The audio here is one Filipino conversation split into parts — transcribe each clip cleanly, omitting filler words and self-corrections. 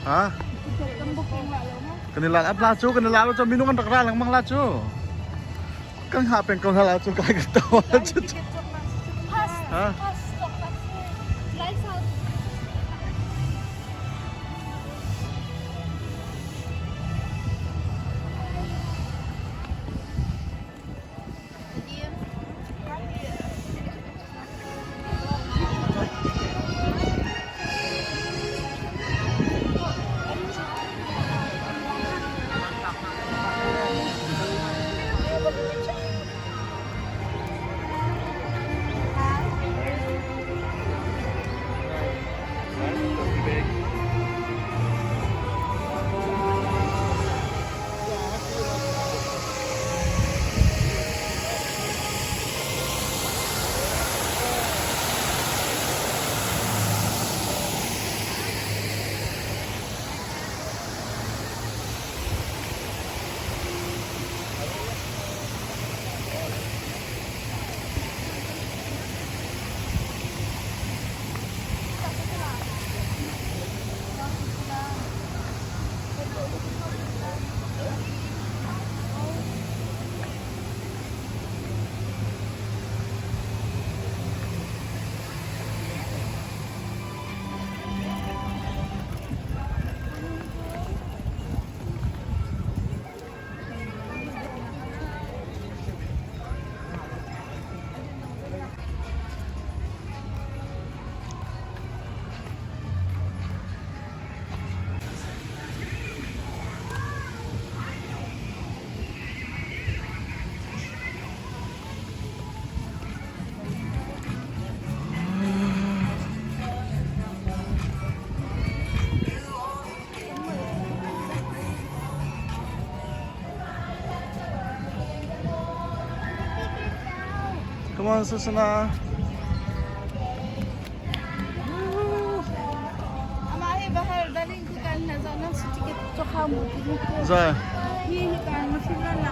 Ha? Kanila at lacho, kanila lacho, minungan takra lang mang lacho. Kang hapen ko na lacho kagad tawa lacho. Ha? Come on, Susana. हमारे बाहर डाली दुकान है जाना सिटी के चोखा मोती जा ये दुकान में फिर ना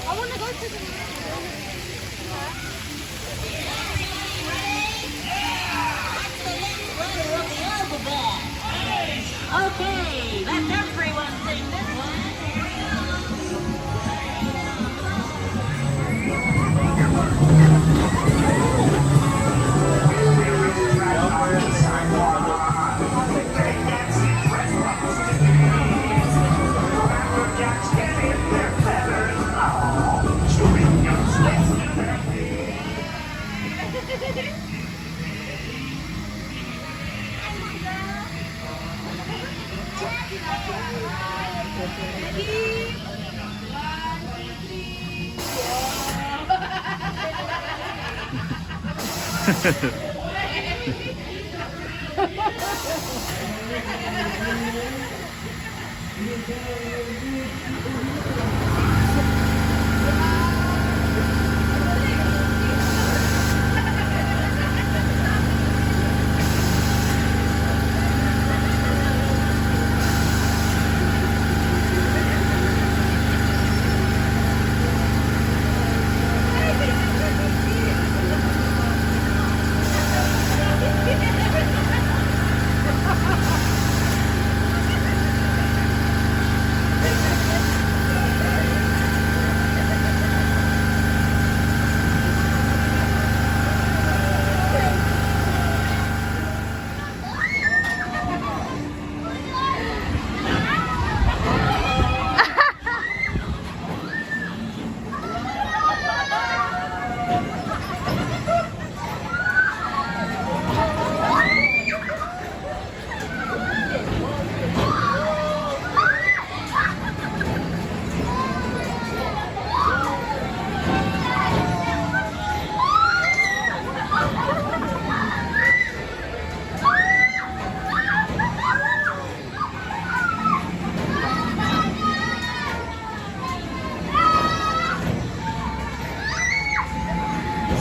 I want to go to the Okay, that's everyone sing this one.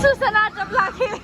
Susana Jablaki.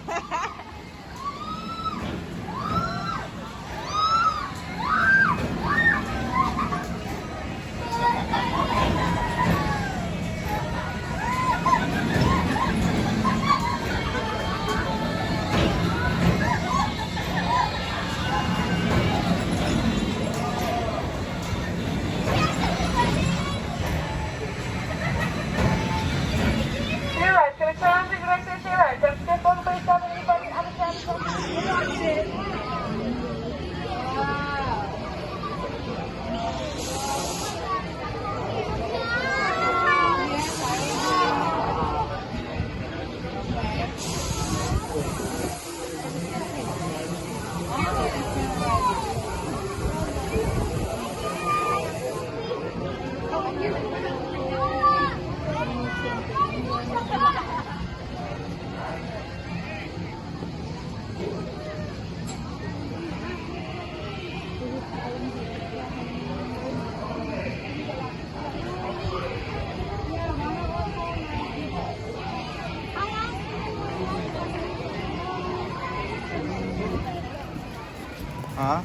Hả?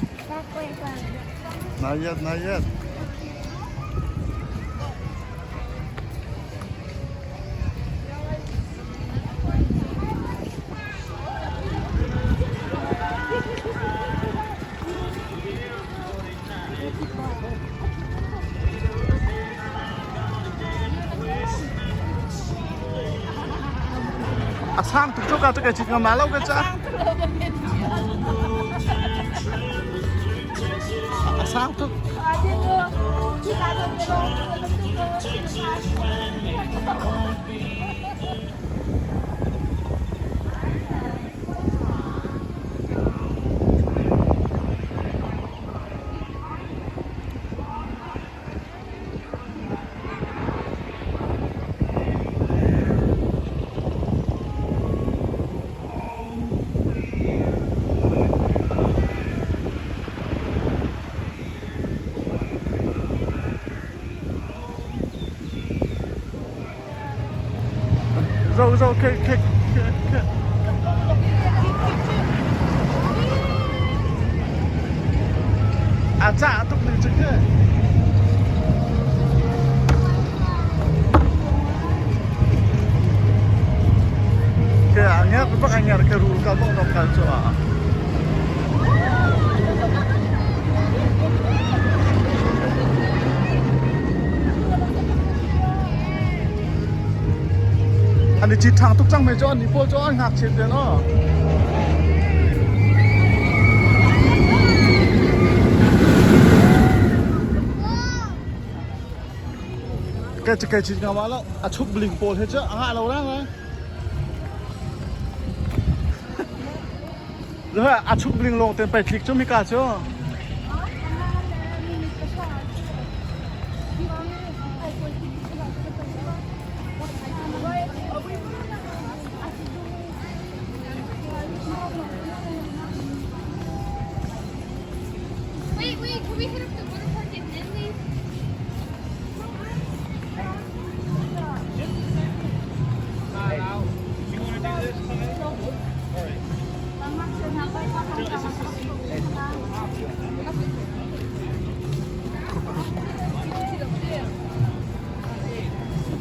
Not yet, not yet. À sang tục chỗ cả chỗ cái chỉ có má lâu cái cha. À sang tục. Rồi cái à chả tục này chứ cái anh bác anh cái rule cái bọn nó cái chỗ à anh đi chỉ thằng tục trăng mấy chỗ anh đi phố chỗ anh học chết rồi nó cái chỉ ngắm mà lo à chụp bling pole hết chứ à ngại lâu đó rồi à chụp bling long tên phải click cho mình cả chứ Wait, can we hit up the water park in Disney?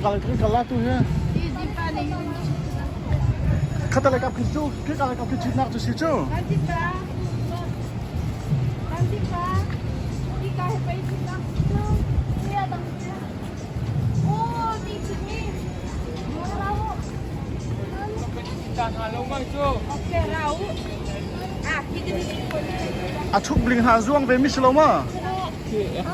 Kalau itu kalah tuh ya. Kata lagi apa itu? Kita kalau kau kecil nak tu situ. Nanti pak, ika hebat itu nak tu, dia dah. Oh, di sini. Mana lalu? Dan halong bang tu. Okey, lalu. Ah, kita di sini boleh. Acuk bling hazuang be misloma. Okey.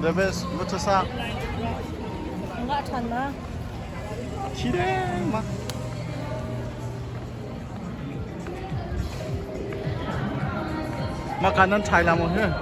Debes buchasak. Enggak sana. Tireng mak. Makanan Thailand mo here.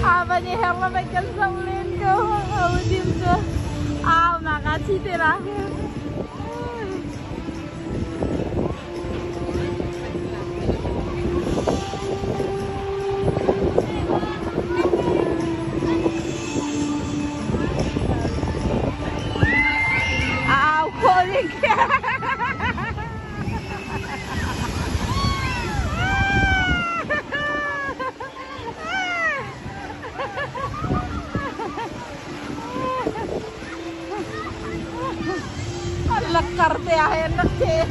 Aber die Herren weg ganz am Leben, aber die so, makasih terakhir. Kolik. Lekar teh enak teh.